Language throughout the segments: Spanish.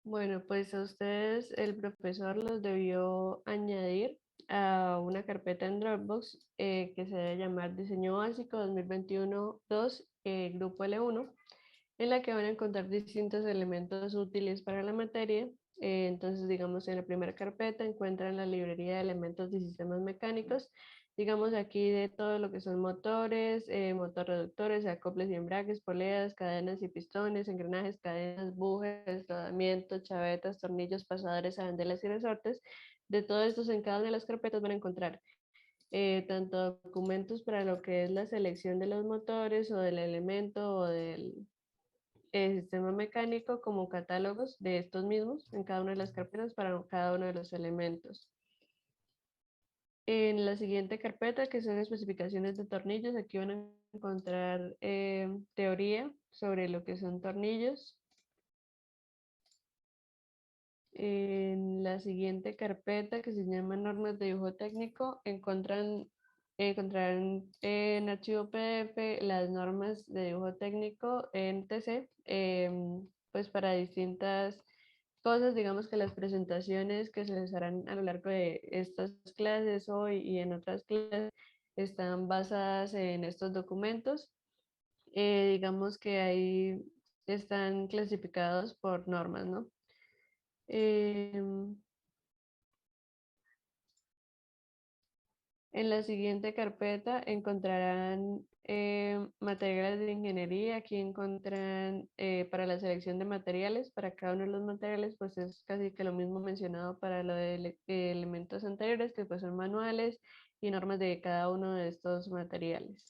Bueno, pues a ustedes el profesor los debió añadir a una carpeta en Dropbox que se debe llamar Diseño Básico 2021-2, Grupo L1, en la que van a encontrar distintos elementos útiles para la materia. Entonces, digamos, en la primera carpeta encuentran la librería de elementos de sistemas mecánicos. Digamos aquí de todo lo que son motores, motorreductores, acoples y embragues, poleas, cadenas y pistones, engranajes, cadenas, bujes, rodamientos, chavetas, tornillos, pasadores, arandelas y resortes. De todo esto en cada una de las carpetas van a encontrar tanto documentos para lo que es la selección de los motores o del elemento o del sistema mecánico, como catálogos de estos mismos en cada una de las carpetas para cada uno de los elementos. En la siguiente carpeta, que son especificaciones de tornillos, aquí van a encontrar teoría sobre lo que son tornillos. En la siguiente carpeta, que se llama normas de dibujo técnico, encontrarán en archivo PDF las normas de dibujo técnico en TC, pues para distintas cosas. Digamos que las presentaciones que se les harán a lo largo de estas clases hoy y en otras clases están basadas en estos documentos. Digamos que ahí están clasificados por normas, ¿no? Em, En la siguiente carpeta encontrarán materiales de ingeniería. Aquí encuentran para la selección de materiales. Para cada uno de los materiales, pues es casi que lo mismo mencionado para lo de elementos anteriores, que pues son manuales y normas de cada uno de estos materiales.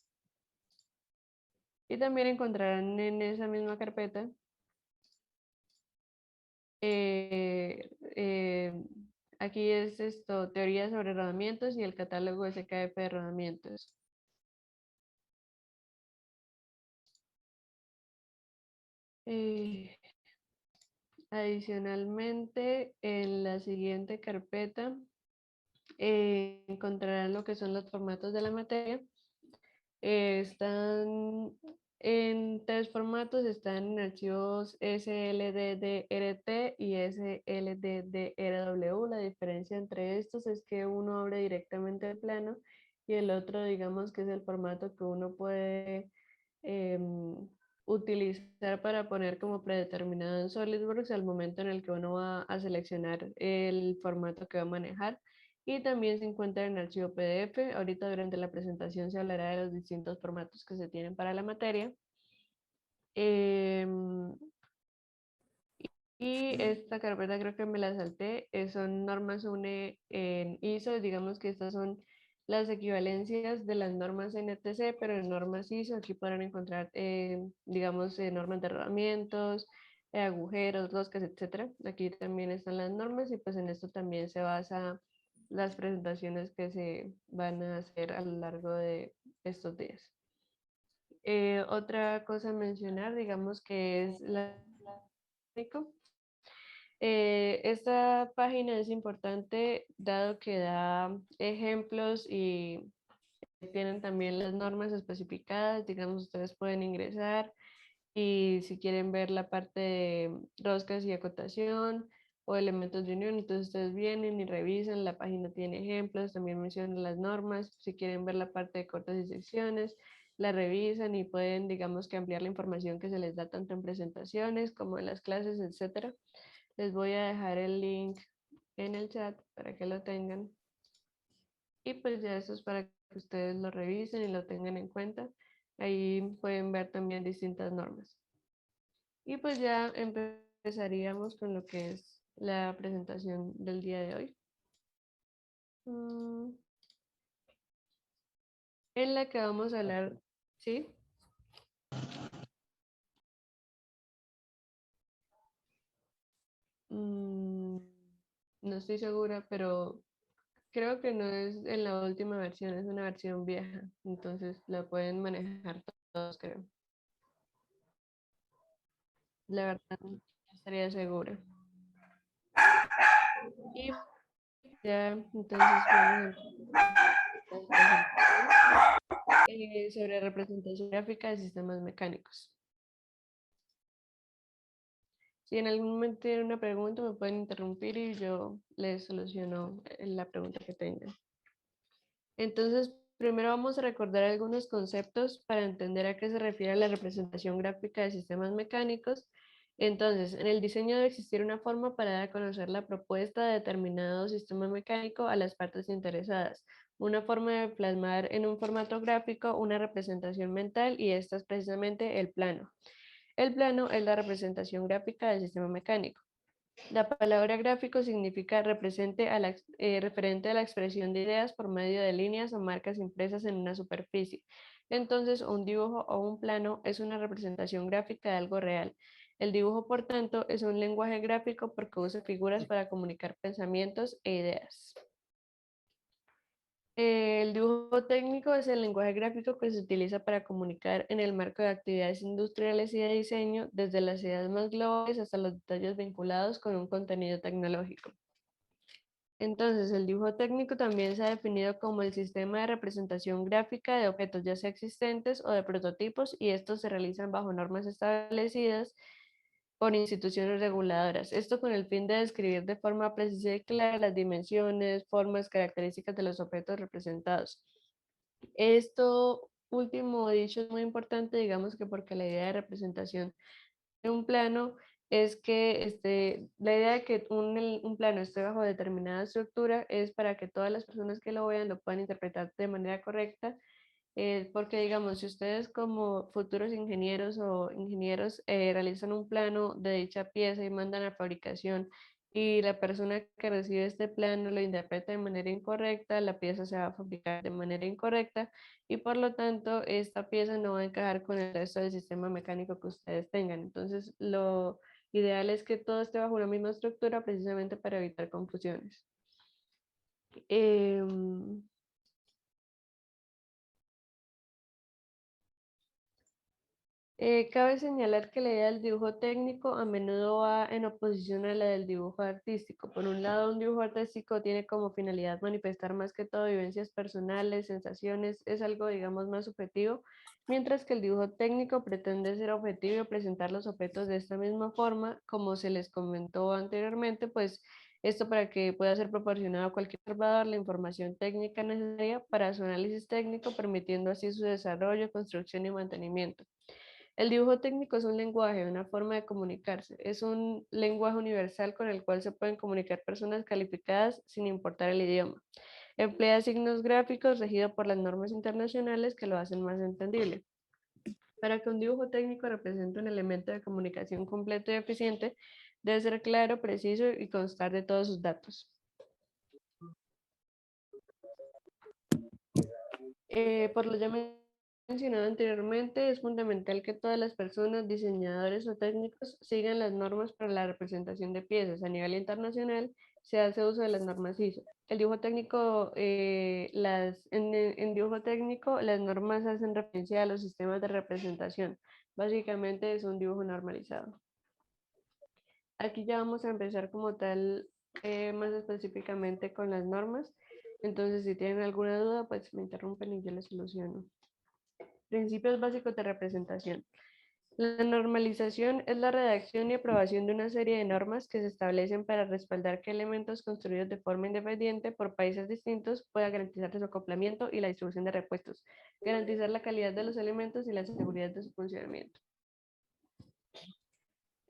Y también encontrarán en esa misma carpeta eh, eh, aquí es esto, teoría sobre rodamientos y el catálogo SKF de rodamientos. Eh, Adicionalmente, en la siguiente carpeta encontrarán lo que son los formatos de la materia. Están en tres formatos, están en archivos SLDDRT y SLDDRW. La diferencia entre estos es que uno abre directamente el plano y el otro, digamos que es el formato que uno puede utilizar para poner como predeterminado en SolidWorks al momento en el que uno va a seleccionar el formato que va a manejar. Y también se encuentra en archivo PDF. Ahorita durante la presentación se hablará de los distintos formatos que se tienen para la materia. Em, y esta carpeta creo que me la salté. Son normas UNE en ISO. Digamos que estas son las equivalencias de las normas NTC, pero en normas ISO aquí podrán encontrar, digamos, normas de rodamientos, agujeros, roscas, etcétera. Aquí también están las normas y pues en esto también se basa las presentaciones que se van a hacer a lo largo de estos días. Otra cosa a mencionar, digamos que es la esta página es importante dado que da ejemplos y tienen también las normas especificadas. Digamos, ustedes pueden ingresar y si quieren ver la parte de roscas y acotación o elementos de unión, entonces ustedes vienen y revisan, la página tiene ejemplos, también mencionan las normas. Si quieren ver la parte de cortes y secciones, la revisan y pueden, digamos, que ampliar la información que se les da tanto en presentaciones como en las clases, etcétera. Les voy a dejar el link en el chat para que lo tengan. Y pues ya eso es para que ustedes lo revisen y lo tengan en cuenta. Ahí pueden ver también distintas normas. Y pues ya empezaríamos con lo que es la presentación del día de hoy. Mm, En la que vamos a hablar, ¿sí? Mm, no estoy segura, pero creo que no es en la última versión, es una versión vieja. Entonces la pueden manejar todos, creo. La verdad, no estaría segura. Y ya, entonces vamos a empezar la presentación sobre representación gráfica de sistemas mecánicos. Si en algún momento tienen una pregunta, me pueden interrumpir y yo les soluciono la pregunta que tengan. Entonces, primero vamos a recordar algunos conceptos para entender a qué se refiere la representación gráfica de sistemas mecánicos. Entonces, en el diseño debe existir una forma para dar a conocer la propuesta de determinado sistema mecánico a las partes interesadas. Una forma de plasmar en un formato gráfico una representación mental y esta es precisamente el plano. El plano es la representación gráfica del sistema mecánico. La palabra gráfico significa referente a la expresión de ideas por medio de líneas o marcas impresas en una superficie. Entonces, un dibujo o un plano es una representación gráfica de algo real. El dibujo, por tanto, es un lenguaje gráfico porque usa figuras para comunicar pensamientos e ideas. El dibujo técnico es el lenguaje gráfico que se utiliza para comunicar en el marco de actividades industriales y de diseño, desde las ideas más globales hasta los detalles vinculados con un contenido tecnológico. Entonces, el dibujo técnico también se ha definido como el sistema de representación gráfica de objetos ya sea existentes o de prototipos, y estos se realizan bajo normas establecidas por instituciones reguladoras. Esto con el fin de describir de forma precisa y clara las dimensiones, formas, características de los objetos representados. Esto último dicho es muy importante, digamos que porque la idea de representación de un plano es que la idea de que un plano esté bajo determinada estructura es para que todas las personas que lo vean lo puedan interpretar de manera correcta, porque digamos, si ustedes como futuros ingenieros o ingenieros realizan un plano de dicha pieza y mandan a fabricación y la persona que recibe este plano lo interpreta de manera incorrecta, la pieza se va a fabricar de manera incorrecta y por lo tanto esta pieza no va a encajar con el resto del sistema mecánico que ustedes tengan. Entonces, lo ideal es que todo esté bajo una misma estructura precisamente para evitar confusiones. Em, Cabe señalar que la idea del dibujo técnico a menudo va en oposición a la del dibujo artístico. Por un lado, un dibujo artístico tiene como finalidad manifestar más que todo vivencias personales, sensaciones, es algo, digamos, más subjetivo, mientras que el dibujo técnico pretende ser objetivo y presentar los objetos de esta misma forma, como se les comentó anteriormente, pues esto para que pueda ser proporcionado a cualquier observador la información técnica necesaria para su análisis técnico, permitiendo así su desarrollo, construcción y mantenimiento. El dibujo técnico es un lenguaje, una forma de comunicarse. Es un lenguaje universal con el cual se pueden comunicar personas calificadas sin importar el idioma. Emplea signos gráficos regidos por las normas internacionales que lo hacen más entendible. Para que un dibujo técnico represente un elemento de comunicación completo y eficiente, debe ser claro, preciso y constar de todos sus datos. Por lo ya mencionado anteriormente, es fundamental que todas las personas, diseñadores o técnicos sigan las normas para la representación de piezas. A nivel internacional se hace uso de las normas ISO. El dibujo técnico, en dibujo técnico, las normas hacen referencia a los sistemas de representación. Básicamente es un dibujo normalizado. Aquí ya vamos a empezar como tal, más específicamente con las normas. Entonces, si tienen alguna duda, pues me interrumpen y yo les soluciono. Principios básicos de representación. La normalización es la redacción y aprobación de una serie de normas que se establecen para respaldar que elementos construidos de forma independiente por países distintos pueda garantizar su acoplamiento y la distribución de repuestos, garantizar la calidad de los elementos y la seguridad de su funcionamiento.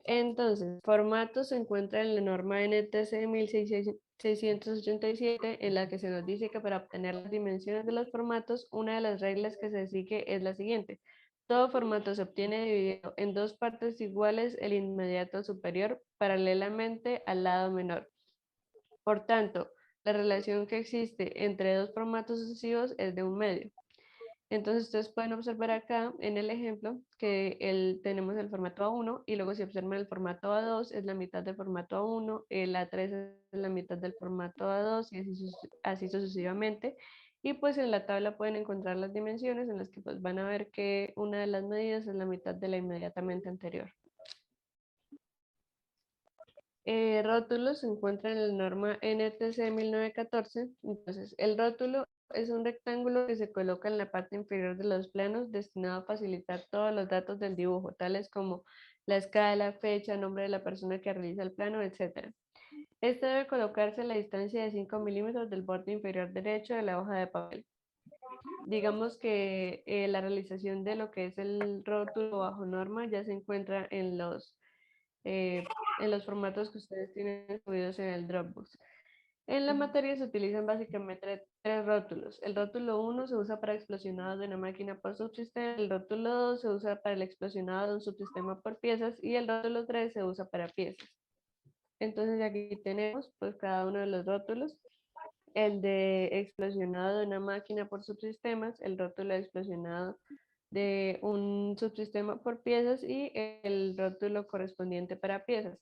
Entonces, formato se encuentra en la norma NTC 1687, en la que se nos dice que para obtener las dimensiones de los formatos, una de las reglas que se sigue es la siguiente. Todo formato se obtiene dividido en dos partes iguales, el inmediato superior, paralelamente al lado menor. Por tanto, la relación que existe entre dos formatos sucesivos es de un medio. Entonces ustedes pueden observar acá en el ejemplo que tenemos el formato A1 y luego si observan el formato A2 es la mitad del formato A1, el A3 es la mitad del formato A2 y así sucesivamente. Y pues en la tabla pueden encontrar las dimensiones en las que pues van a ver que una de las medidas es la mitad de la inmediatamente anterior. Rótulos se encuentran en la norma NTC 1914. Entonces, el rótulo es un rectángulo que se coloca en la parte inferior de los planos destinado a facilitar todos los datos del dibujo, tales como la escala, fecha, nombre de la persona que realiza el plano, etc. Este debe colocarse a la distancia de 5 milímetros del borde inferior derecho de la hoja de papel. Digamos que la realización de lo que es el rótulo bajo norma ya se encuentra en los formatos que ustedes tienen subidos en el Dropbox. En la materia se utilizan básicamente tres rótulos. El rótulo 1 se usa para explosionados de una máquina por subsistema, el rótulo 2 se usa para el explosionado de un subsistema por piezas y el rótulo 3 se usa para piezas. Entonces aquí tenemos pues cada uno de los rótulos. El de explosionado de una máquina por subsistemas, el rótulo de explosionado de un subsistema por piezas y el rótulo correspondiente para piezas.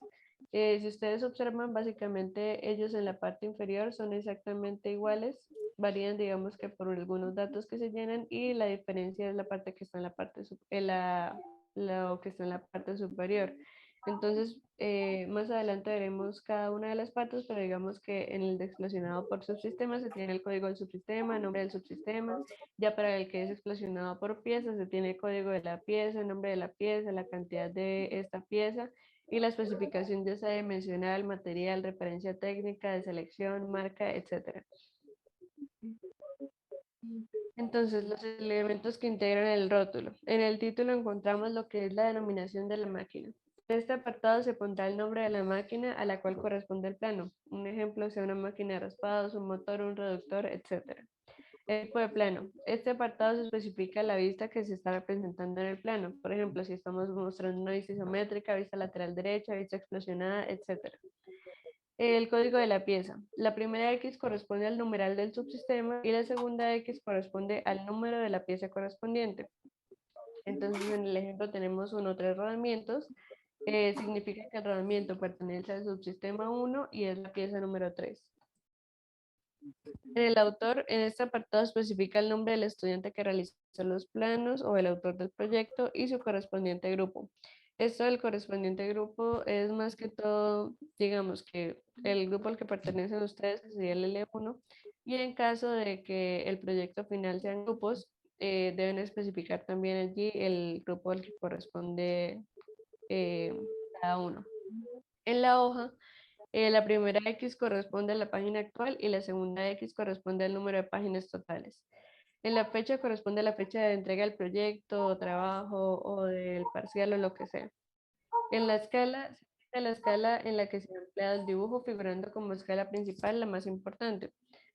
Si ustedes observan, básicamente ellos en la parte inferior son exactamente iguales, varían digamos que por algunos datos que se llenan y la diferencia es la parte que está en la parte lo que está en la parte superior. Entonces, más adelante veremos cada una de las partes, pero digamos que en el de explosionado por subsistema se tiene el código del subsistema, el nombre del subsistema, ya para el que es explosionado por pieza se tiene el código de la pieza, el nombre de la pieza, la cantidad de esta pieza y la especificación ya sea dimensional, material, referencia técnica, de selección, marca, etc. Entonces, los elementos que integran el rótulo. En el título encontramos lo que es la denominación de la máquina. En este apartado se pondrá el nombre de la máquina a la cual corresponde el plano. Un ejemplo sea una máquina de raspados, un motor, un reductor, etc. El tipo de plano. Este apartado se especifica la vista que se está representando en el plano. Por ejemplo, si estamos mostrando una vista isométrica, vista lateral derecha, vista explosionada, etc. El código de la pieza. La primera X corresponde al numeral del subsistema y la segunda X corresponde al número de la pieza correspondiente. Entonces, en el ejemplo tenemos 1 o 3 rodamientos. Significa que el rodamiento pertenece al subsistema 1 y es la pieza número 3. El autor en este apartado especifica el nombre del estudiante que realizó los planos o el autor del proyecto y su correspondiente grupo. Esto del correspondiente grupo es más que todo, digamos que el grupo al que pertenecen ustedes, que sería el L1, y en caso de que el proyecto final sean grupos, deben especificar también allí el grupo al que corresponde cada uno. En la hoja, la primera X corresponde a la página actual y la segunda X corresponde al número de páginas totales. En la fecha corresponde a la fecha de entrega del proyecto, o trabajo o del parcial o lo que sea. En la escala, se utiliza la escala en la que se ha empleado el dibujo, figurando como escala principal la más importante.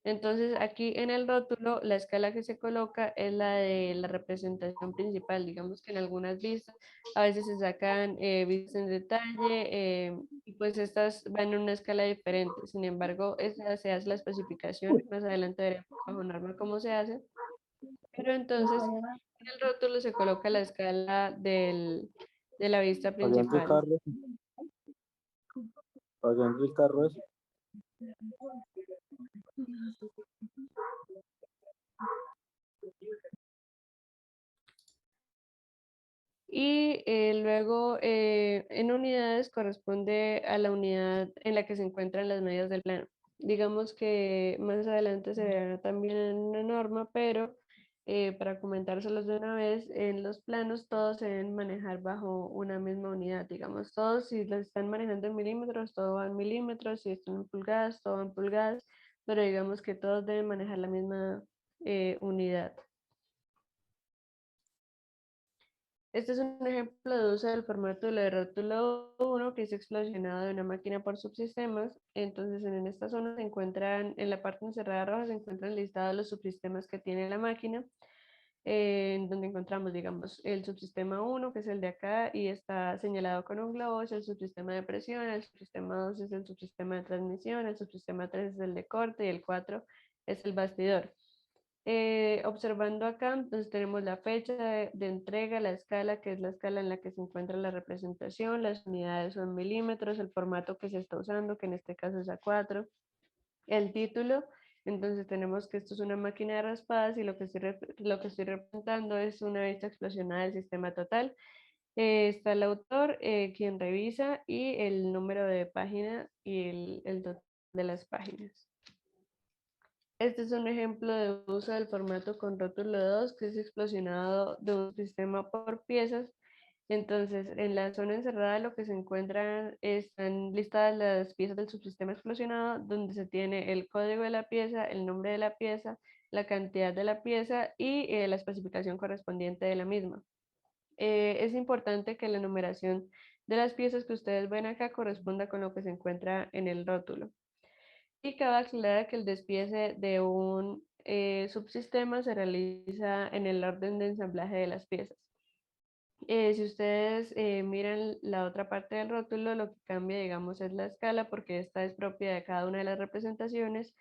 Entonces, aquí en el rótulo, la escala que se coloca es la de la representación principal. Digamos que en algunas vistas a veces se sacan vistas en detalle y pues estas van en una escala diferente. Sin embargo, esa se hace la especificación. Más adelante veremos bajo norma cómo se hace. Pero entonces, en el rótulo se coloca la escala de la vista Oyendo el principal. carro, oyendo el carro es. Y luego en unidades corresponde a la unidad en la que se encuentran las medidas del plano. Digamos que más adelante se verá también en una norma, pero para comentárselos de una vez, en los planos todos se deben manejar bajo una misma unidad. Digamos, todos si los están manejando en milímetros, todo va en milímetros, si están en pulgadas, todo va en pulgadas, pero digamos que todos deben manejar la misma unidad. Este es un ejemplo de uso del formato de rótulo 1 que es explosionado de una máquina por subsistemas. Entonces, en esta zona se encuentran, en la parte encerrada roja se encuentran listados los subsistemas que tiene la máquina, en donde encontramos, digamos, el subsistema 1, que es el de acá, y está señalado con un globo, es el subsistema de presión, el subsistema 2 es el subsistema de transmisión, el subsistema 3 es el de corte y el 4 es el bastidor. Observando acá, entonces tenemos la fecha de entrega, la escala, que es la escala en la que se encuentra la representación, las unidades son milímetros, el formato que se está usando, que en este caso es A4, el título, entonces tenemos que esto es una máquina de raspadas y lo que estoy representando es una vista explosionada del sistema total. Está el autor, quien revisa y el número de página y el total de las páginas. Este es un ejemplo de uso del formato con rótulo 2, que es explosionado de un sistema por piezas. Entonces, en la zona encerrada lo que se encuentran están listadas las piezas del subsistema explosionado, donde se tiene el código de la pieza, el nombre de la pieza, la cantidad de la pieza y la especificación correspondiente de la misma. Es importante que la numeración de las piezas que ustedes ven acá corresponda con lo que se encuentra en el rótulo. Y cabe aclarar que el despiece de un subsistema se realiza en el orden de ensamblaje de las piezas. Si ustedes miran la otra parte del rótulo, lo que cambia, digamos, es la escala, porque esta es propia de cada una de las representaciones.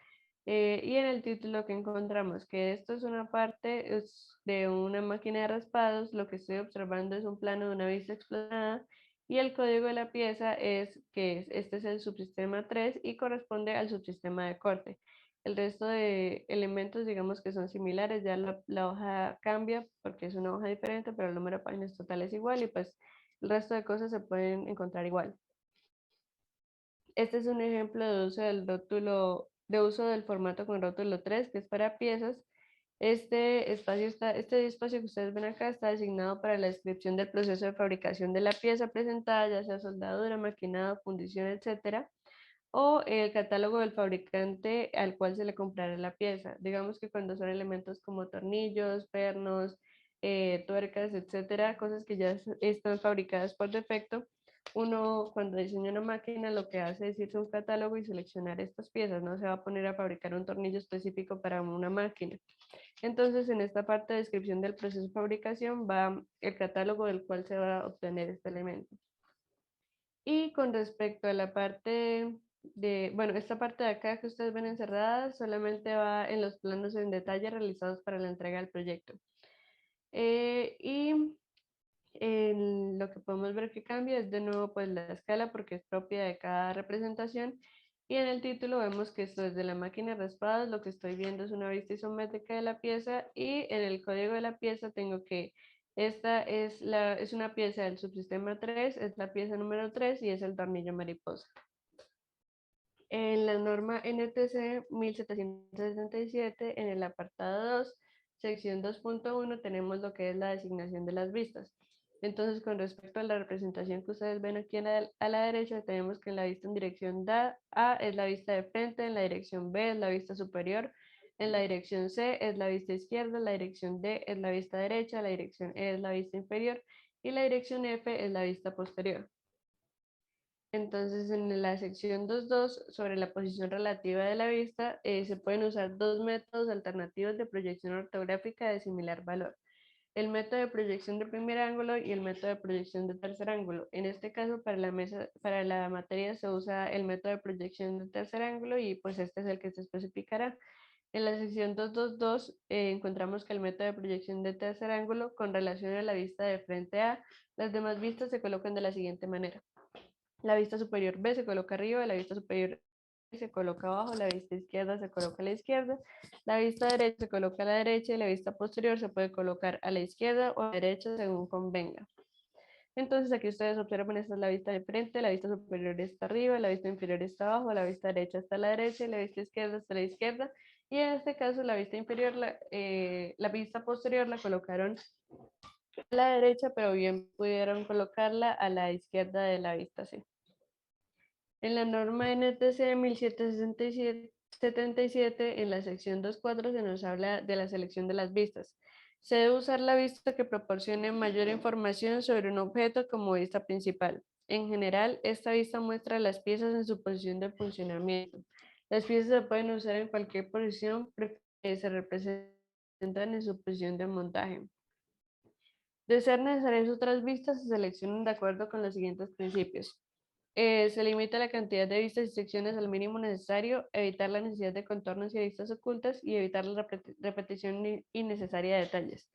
Y en el título que encontramos que esto es una parte de una máquina de raspados, lo que estoy observando es un plano de una vista explotada y el código de la pieza es que este es el subsistema 3 y corresponde al subsistema de corte. El resto de elementos, digamos que son similares, ya la hoja cambia porque es una hoja diferente, pero el número de páginas total es igual y pues el resto de cosas se pueden encontrar igual. Este es un ejemplo de uso del rótulo, de uso del formato con rótulo 3, que es para piezas. Este espacio que ustedes ven acá está designado para la descripción del proceso de fabricación de la pieza presentada, ya sea soldadura, maquinado, fundición, etcétera, o el catálogo del fabricante al cual se le comprará la pieza. Digamos que cuando son elementos como tornillos, pernos, tuercas, etcétera, cosas que ya están fabricadas por defecto, uno cuando diseña una máquina lo que hace es irse a un catálogo y seleccionar estas piezas, no se va a poner a fabricar un tornillo específico para una máquina. Entonces, en esta parte de descripción del proceso de fabricación va el catálogo del cual se va a obtener este elemento. Y con respecto a la parte bueno, esta parte de acá que ustedes ven encerrada solamente va en los planos en detalle realizados para la entrega del proyecto. Y lo que podemos ver que cambia es de nuevo pues la escala porque es propia de cada representación. Y en el título vemos que esto es de la máquina de raspados, lo que estoy viendo es una vista isométrica de la pieza y en el código de la pieza tengo que esta es una pieza del subsistema 3, es la pieza número 3 y es el tornillo mariposa. En la norma NTC 1767, en el apartado 2, sección 2.1, tenemos lo que es la designación de las vistas. Entonces, con respecto a la representación que ustedes ven aquí a la derecha, tenemos que en la vista en dirección A es la vista de frente, en la dirección B es la vista superior, en la dirección C es la vista izquierda, la dirección D es la vista derecha, la dirección E es la vista inferior y la dirección F es la vista posterior. Entonces, en la sección 2.2 sobre la posición relativa de la vista, se pueden usar dos métodos alternativos de proyección ortográfica de similar valor. El método de proyección de primer ángulo y el método de proyección de tercer ángulo. En este caso, para la materia se usa el método de proyección de tercer ángulo y pues este es el que se especificará. En la sección 2.2.2 encontramos que el método de proyección de tercer ángulo con relación a la vista de frente A, las demás vistas se colocan de la siguiente manera. La vista superior B se coloca arriba, la vista superior se coloca abajo, la vista izquierda se coloca a la izquierda, la vista derecha se coloca a la derecha y la vista posterior se puede colocar a la izquierda o a la derecha según convenga. Entonces aquí ustedes observan, esta es la vista de frente, la vista superior está arriba, la vista inferior está abajo, la vista derecha está a la derecha y la vista izquierda está a la izquierda. Y en este caso la vista inferior, la vista posterior la colocaron a la derecha, pero bien pudieron colocarla a la izquierda de la vista C. En la norma NTC 1777, en la sección 2.4 se nos habla de la selección de las vistas. Se debe usar la vista que proporcione mayor información sobre un objeto como vista principal. En general, esta vista muestra las piezas en su posición de funcionamiento. Las piezas se pueden usar en cualquier posición que se representan en su posición de montaje. De ser necesarias otras vistas, se seleccionan de acuerdo con los siguientes principios. Se limita la cantidad de vistas y secciones al mínimo necesario, evitar la necesidad de contornos y vistas ocultas y evitar la repetición innecesaria de detalles.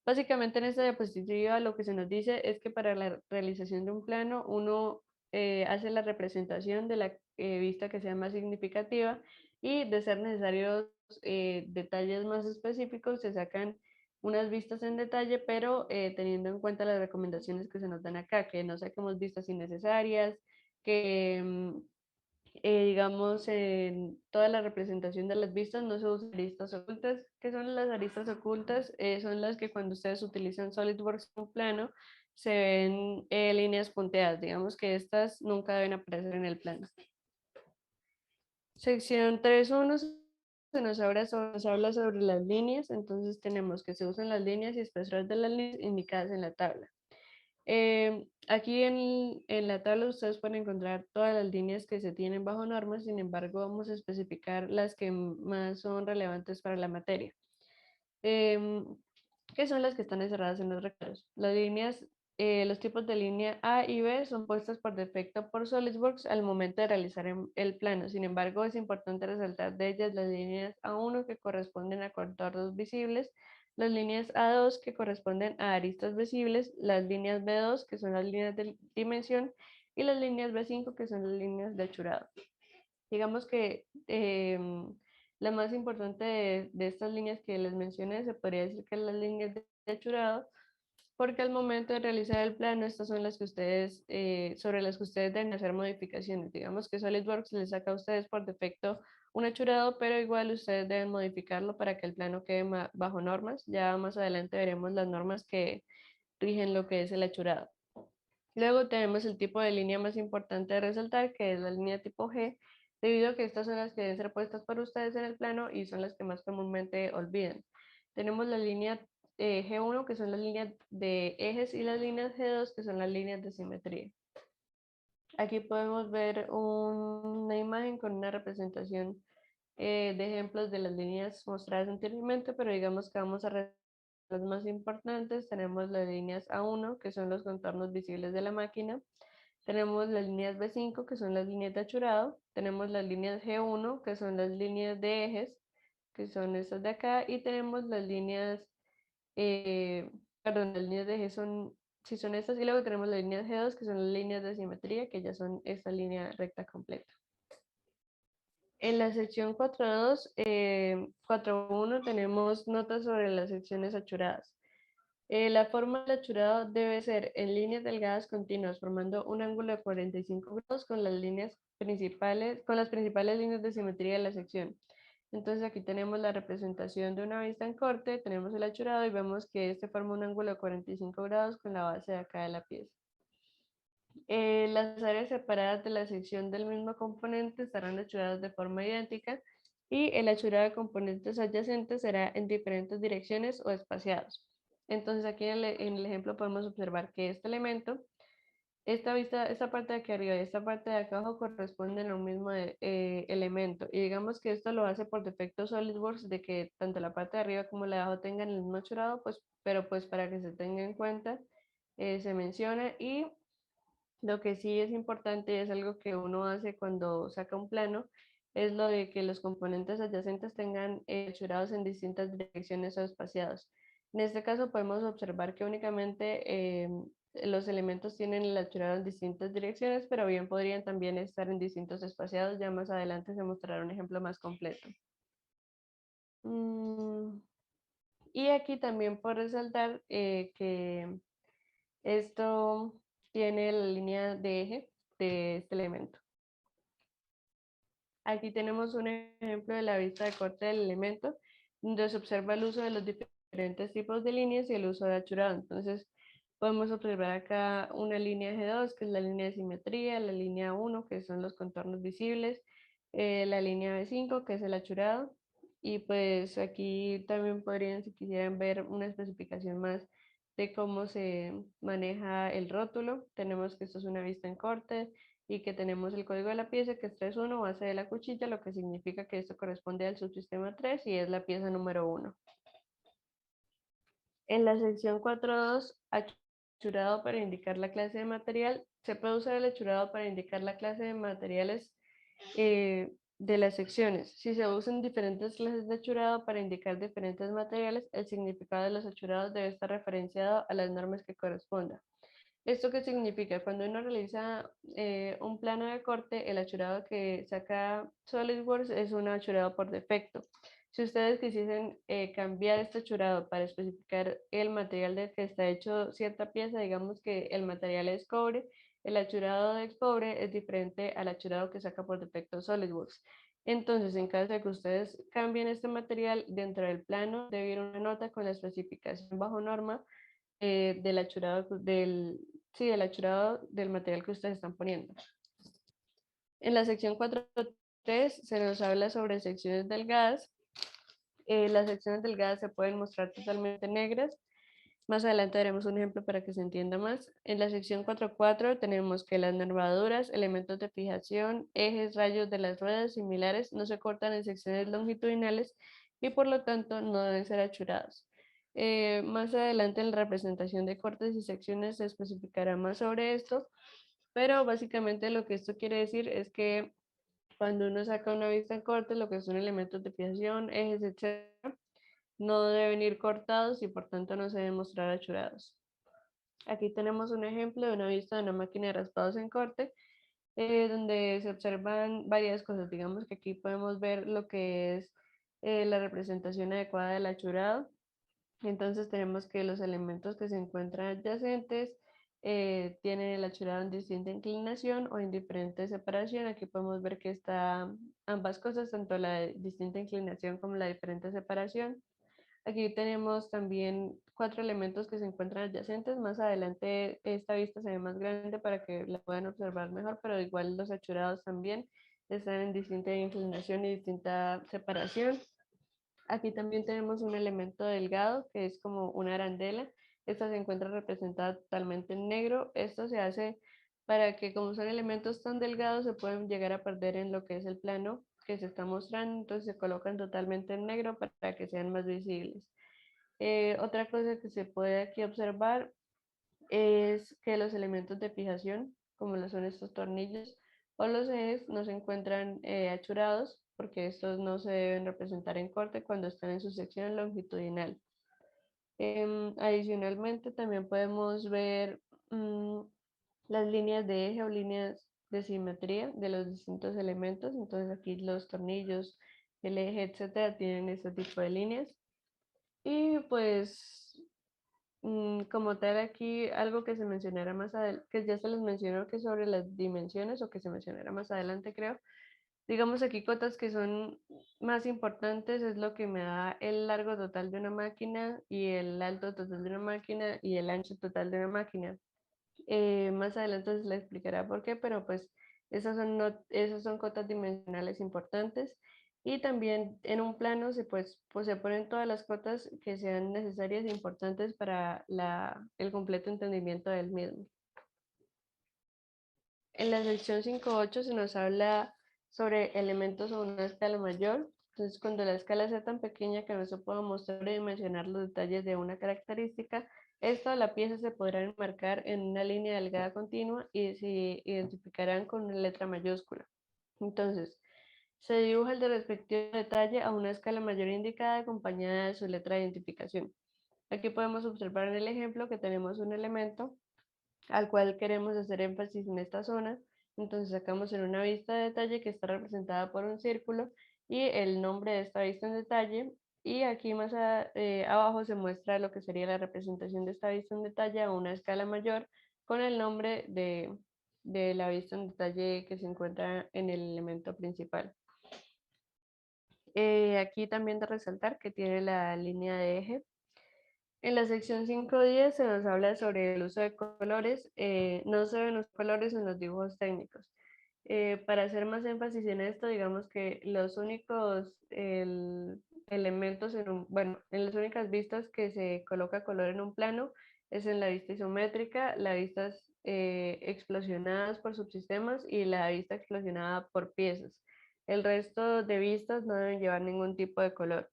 Básicamente en esta diapositiva lo que se nos dice es que para la realización de un plano uno hace la representación de la vista que sea más significativa y de ser necesarios detalles más específicos se sacan unas vistas en detalle, pero teniendo en cuenta las recomendaciones que se nos dan acá, que no saquemos vistas innecesarias, que digamos en toda la representación de las vistas no se usan aristas ocultas. ¿Qué son las aristas ocultas? Son las que cuando ustedes utilizan SolidWorks en un plano, se ven líneas punteadas. Digamos que estas nunca deben aparecer en el plano. Sección 3.1 nos habla sobre las líneas, entonces tenemos que se usan las líneas y espesores de las líneas indicadas en la tabla. Aquí en la tabla ustedes pueden encontrar todas las líneas que se tienen bajo norma, sin embargo vamos a especificar las que más son relevantes para la materia. Em, que son las que están encerradas en los recuadros. Las líneas, los tipos de línea A y B son puestas por defecto por SolidWorks al momento de realizar el plano. Sin embargo, es importante resaltar de ellas las líneas A1 que corresponden a contornos visibles, las líneas A2 que corresponden a aristas visibles, las líneas B2 que son las líneas de dimensión y las líneas B5 que son las líneas de achurado. Digamos que la más importante de estas líneas que les mencioné se podría decir que es las líneas de achurado, porque al momento de realizar el plano, estas son las que ustedes, sobre las que ustedes deben hacer modificaciones. Digamos que SolidWorks les saca a ustedes por defecto un achurado, pero igual ustedes deben modificarlo para que el plano quede bajo normas. Ya más adelante veremos las normas que rigen lo que es el achurado. Luego tenemos el tipo de línea más importante de resaltar, que es la línea tipo G, debido a que estas son las que deben ser puestas por ustedes en el plano y son las que más comúnmente olvidan. Tenemos la línea G1, que son las líneas de ejes, y las líneas G2, que son las líneas de simetría. Aquí podemos ver una imagen con una representación de ejemplos de las líneas mostradas anteriormente, pero digamos que vamos a las más importantes. Tenemos las líneas A1, que son los contornos visibles de la máquina. Tenemos las líneas B5, que son las líneas de achurado. Tenemos las líneas G1, que son las líneas de ejes, que son estas de acá. Y tenemos las líneas, perdón, las líneas de eje son, si son estas. Y luego tenemos las líneas G2, que son las líneas de simetría, que ya son esta línea recta completa. En la sección 4.2, 4.1 tenemos notas sobre las secciones achuradas. La forma del achurado debe ser en líneas delgadas continuas, formando un ángulo de 45 grados con las líneas principales, con las principales líneas de simetría de la sección. Entonces aquí tenemos la representación de una vista en corte, tenemos el achurado y vemos que este forma un ángulo de 45 grados con la base de acá de la pieza. Las áreas separadas de la sección del mismo componente estarán achuradas de forma idéntica y el achurado de componentes adyacentes será en diferentes direcciones o espaciados. Entonces aquí en el ejemplo podemos observar que este elemento, esta parte de aquí arriba y esta parte de acá abajo corresponden a un mismo elemento. Y digamos que esto lo hace por defecto SolidWorks, de que tanto la parte de arriba como la de abajo tengan el mismo achurado, pues, pero pues para que se tenga en cuenta, se menciona. Y lo que sí es importante y es algo que uno hace cuando saca un plano, es lo de que los componentes adyacentes tengan hechurados en distintas direcciones o espaciados. En este caso podemos observar que únicamente los elementos tienen el hechurado en distintas direcciones, pero bien podrían también estar en distintos espaciados. Ya más adelante se mostrará un ejemplo más completo. Y aquí también por resaltar que esto tiene la línea de eje de este elemento. Aquí tenemos un ejemplo de la vista de corte del elemento, donde se observa el uso de los diferentes tipos de líneas y el uso de achurado. Entonces, podemos observar acá una línea G2, que es la línea de simetría, la línea 1, que son los contornos visibles, la línea B5, que es el achurado, y pues aquí también podrían, si quisieran ver una especificación más de cómo se maneja el rótulo, tenemos que esto es una vista en corte, y que tenemos el código de la pieza que es 3.1, base de la cuchilla, lo que significa que esto corresponde al subsistema 3 y es la pieza número 1. En la sección 4.2, achurado para indicar la clase de material. Se puede usar el achurado para indicar la clase de materiales de las secciones. Si se usan diferentes clases de achurado para indicar diferentes materiales, el significado de los achurados debe estar referenciado a las normas que correspondan. ¿Esto qué significa? Cuando uno realiza un plano de corte, el achurado que saca SolidWorks es un achurado por defecto. Si ustedes quisiesen cambiar este achurado para especificar el material del que está hecho cierta pieza, digamos que el material es cobre, el achurado de cobre es diferente al achurado que saca por defecto SolidWorks. Entonces, en caso de que ustedes cambien este material dentro del plano, debe ir una nota con la especificación bajo norma del achurado sí, del achurado del material que ustedes están poniendo. En la sección 4.3 se nos habla sobre secciones delgadas. Las secciones delgadas se pueden mostrar totalmente negras. Más adelante haremos un ejemplo para que se entienda más. En la sección 4.4 tenemos que las nervaduras, elementos de fijación, ejes, rayos de las ruedas similares no se cortan en secciones longitudinales y por lo tanto no deben ser achurados. Más adelante en la representación de cortes y secciones se especificará más sobre esto, pero básicamente lo que esto quiere decir es que cuando uno saca una vista en corte, lo que son elementos de fijación, ejes, etc., no deben ir cortados y por tanto no se deben mostrar achurados. Aquí tenemos un ejemplo de una vista de una máquina de raspados en corte, donde se observan varias cosas. Digamos que aquí podemos ver lo que es la representación adecuada del achurado. Entonces tenemos que los elementos que se encuentran adyacentes tienen el achurado en distinta inclinación o en diferente separación. Aquí podemos ver que está ambas cosas, tanto la distinta inclinación como la diferente separación. Aquí tenemos también 4 elementos que se encuentran adyacentes. Más adelante esta vista se ve más grande para que la puedan observar mejor, pero igual los achurados también están en distinta inclinación y distinta separación. Aquí también tenemos un elemento delgado que es como una arandela. Esta se encuentra representada totalmente en negro. Esto se hace para que como son elementos tan delgados se pueden llegar a perder en lo que es el plano que se está mostrando. Entonces se colocan totalmente en negro para que sean más visibles. Otra cosa que se puede aquí observar es que los elementos de fijación, como lo son estos tornillos o los ejes, no se encuentran achurados porque estos no se deben representar en corte cuando están en su sección longitudinal. Adicionalmente, también podemos ver las líneas de eje o líneas de simetría de los distintos elementos. Entonces aquí los tornillos, el eje, etcétera, tienen este tipo de líneas. Y pues como tal aquí algo que se mencionará más adelante, que ya se les mencionó que sobre las dimensiones o que se mencionará más adelante creo. Digamos aquí cotas que son más importantes es lo que me da el largo total de una máquina y el alto total de una máquina y el ancho total de una máquina. Más adelante se les explicará por qué, pero pues esas son, esas son cotas dimensionales importantes. Y también en un plano pues se ponen todas las cotas que sean necesarias e importantes para el completo entendimiento del mismo. En la sección 5.8 se nos habla sobre elementos a una escala mayor. Entonces, cuando la escala sea tan pequeña que no se pueda mostrar y dimensionar los detalles de una característica, esta o la pieza se podrá enmarcar en una línea delgada continua y se identificarán con una letra mayúscula. Entonces, se dibuja el de respectivo detalle a una escala mayor indicada acompañada de su letra de identificación. Aquí podemos observar en el ejemplo que tenemos un elemento al cual queremos hacer énfasis en esta zona. Entonces sacamos en una vista de detalle que está representada por un círculo y el nombre de esta vista en detalle. Y aquí más abajo se muestra lo que sería la representación de esta vista en detalle a una escala mayor con el nombre de la vista en detalle que se encuentra en el elemento principal. Aquí también de resaltar que tiene la línea de eje. En la sección 5.10 se nos habla sobre el uso de colores. No se ven los colores en los dibujos técnicos. Para hacer más énfasis en esto, digamos que los únicos elementos, bueno, en las únicas vistas que se coloca color en un plano es en la vista isométrica, las vistas explosionadas por subsistemas y la vista explosionada por piezas. El resto de vistas no deben llevar ningún tipo de color.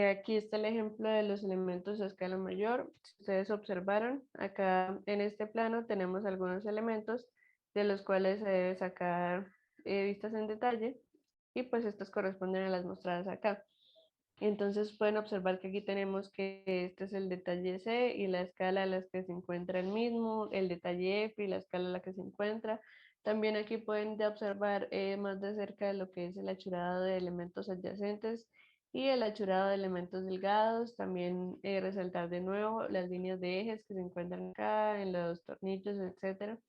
Aquí está el ejemplo de los elementos a escala mayor. Si ustedes observaron, acá en este plano tenemos algunos elementos de los cuales se debe sacar vistas en detalle y pues estos corresponden a las mostradas acá. Entonces pueden observar que aquí tenemos que este es el detalle C y la escala a la que se encuentra el mismo, el detalle F y la escala a la que se encuentra. También aquí pueden ya observar más de cerca de lo que es el achurado de elementos adyacentes y el achurado de elementos delgados. También resaltar de nuevo las líneas de ejes que se encuentran acá en los tornillos, etcétera.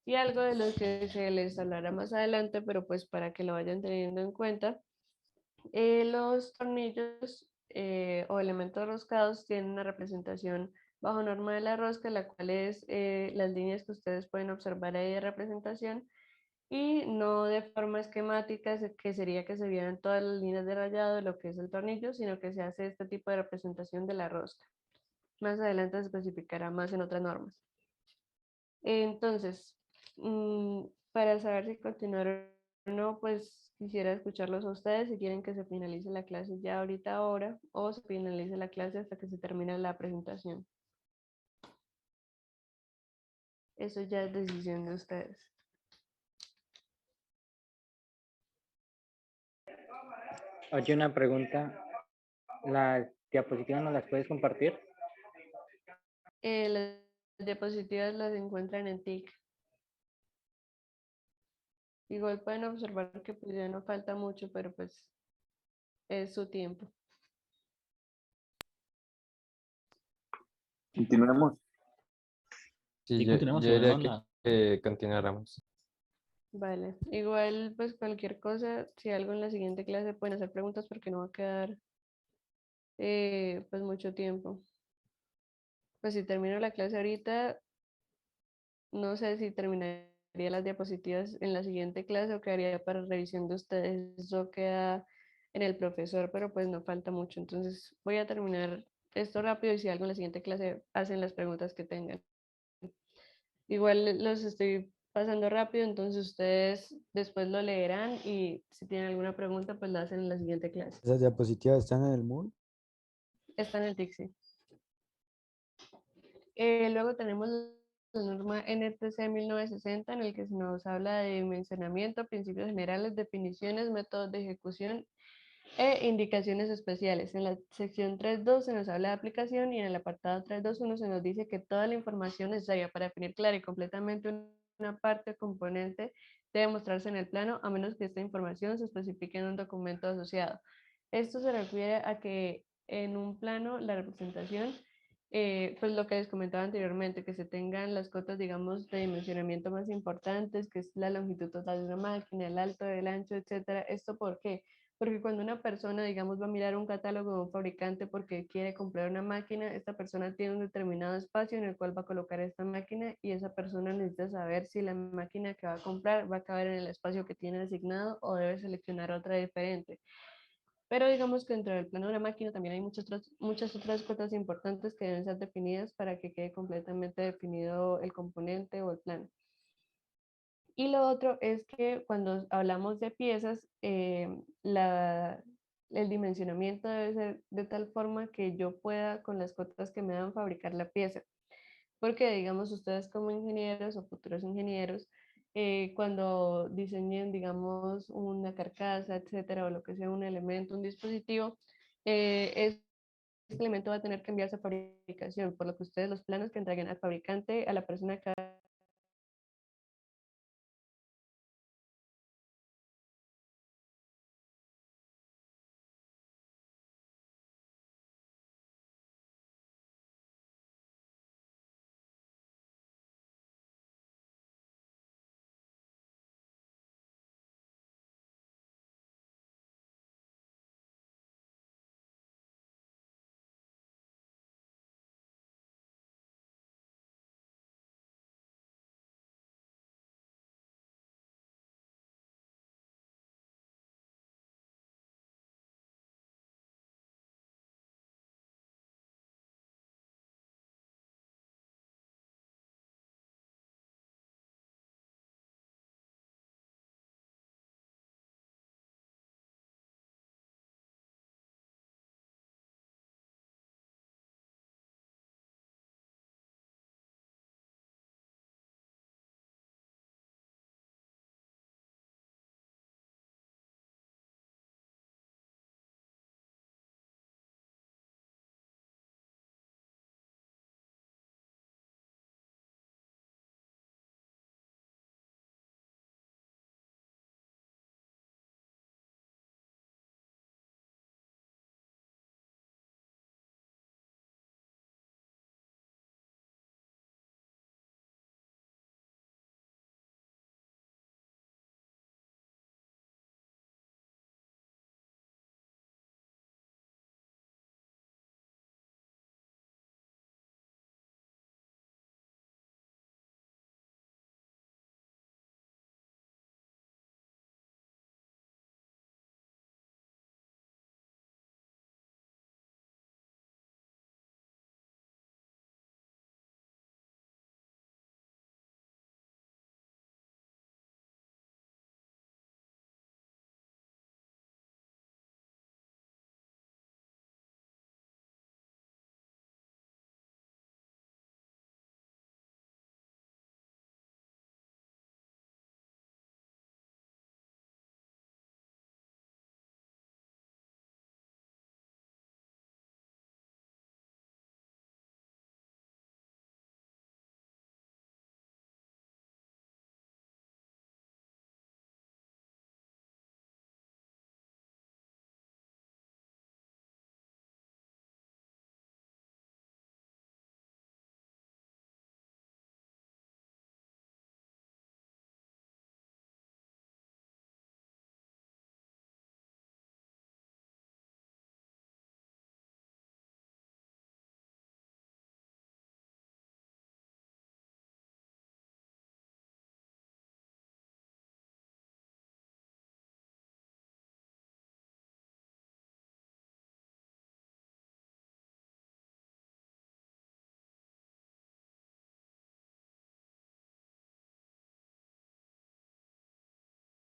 Y algo de lo que se les hablará más adelante, pero pues para que lo vayan teniendo en cuenta, Los tornillos o elementos roscados tienen una representación bajo norma de la rosca, la cual es las líneas que ustedes pueden observar ahí de representación y no de forma esquemática, que sería que se vieran todas las líneas de rayado de lo que es el tornillo, sino que se hace este tipo de representación de la rosca. Más adelante se especificará más en otras normas. Entonces, para saber si continuar o no, pues quisiera escucharlos a ustedes si quieren que se finalice la clase ya ahorita ahora o se finalice la clase hasta que se termine la presentación. Eso ya es decisión de ustedes. Oye, una pregunta. ¿Las diapositivas no las puedes compartir? Las diapositivas las encuentran en TIC. Igual pueden observar que pues ya no falta mucho, pero pues es su tiempo. Continuamos. Sí, Sí, yo continuemos, diría terminamos que continuáramos. Vale, igual pues cualquier cosa, si algo en la siguiente clase pueden hacer preguntas porque no va a quedar pues mucho tiempo. Pues si termino la clase ahorita, no sé si terminaría las diapositivas en la siguiente clase o quedaría para revisión de ustedes. Eso queda en el profesor, pero pues no falta mucho. Entonces voy a terminar esto rápido y si algo en la siguiente clase hacen las preguntas que tengan. Igual los estoy pasando rápido, entonces ustedes después lo leerán y si tienen alguna pregunta, pues la hacen en la siguiente clase. ¿Esas diapositivas están en el Moodle? Está en el Dixie. Luego tenemos la norma NTC 1960 en el que se nos habla de dimensionamiento, principios generales, definiciones, métodos de ejecución e indicaciones especiales. En la sección 3.2 se nos habla de aplicación y en el apartado 3.2.1 se nos dice que toda la información necesaria para definir clara y completamente una parte o componente debe mostrarse en el plano a menos que esta información se especifique en un documento asociado. Esto se refiere a que en un plano la representación pues lo que les comentaba anteriormente, que se tengan las cotas, digamos, de dimensionamiento más importantes, que es la longitud total de una máquina, el alto, el ancho, etcétera. ¿Esto por qué? Porque cuando una persona, digamos, va a mirar un catálogo de un fabricante porque quiere comprar una máquina, esta persona tiene un determinado espacio en el cual va a colocar esta máquina y esa persona necesita saber si la máquina que va a comprar va a caber en el espacio que tiene asignado o debe seleccionar otra diferente. Pero digamos que dentro del plano de una máquina también hay muchas otras cosas importantes que deben ser definidas para que quede completamente definido el componente o el plano. Y lo otro es que cuando hablamos de piezas, el dimensionamiento debe ser de tal forma que yo pueda, con las cotas que me dan, fabricar la pieza. Porque, digamos, ustedes como ingenieros o futuros ingenieros, cuando diseñen, digamos, una carcasa, etcétera, o lo que sea, un elemento, un dispositivo, este elemento va a tener que enviarse a fabricación, por lo que ustedes los planos que entreguen al fabricante, a la persona que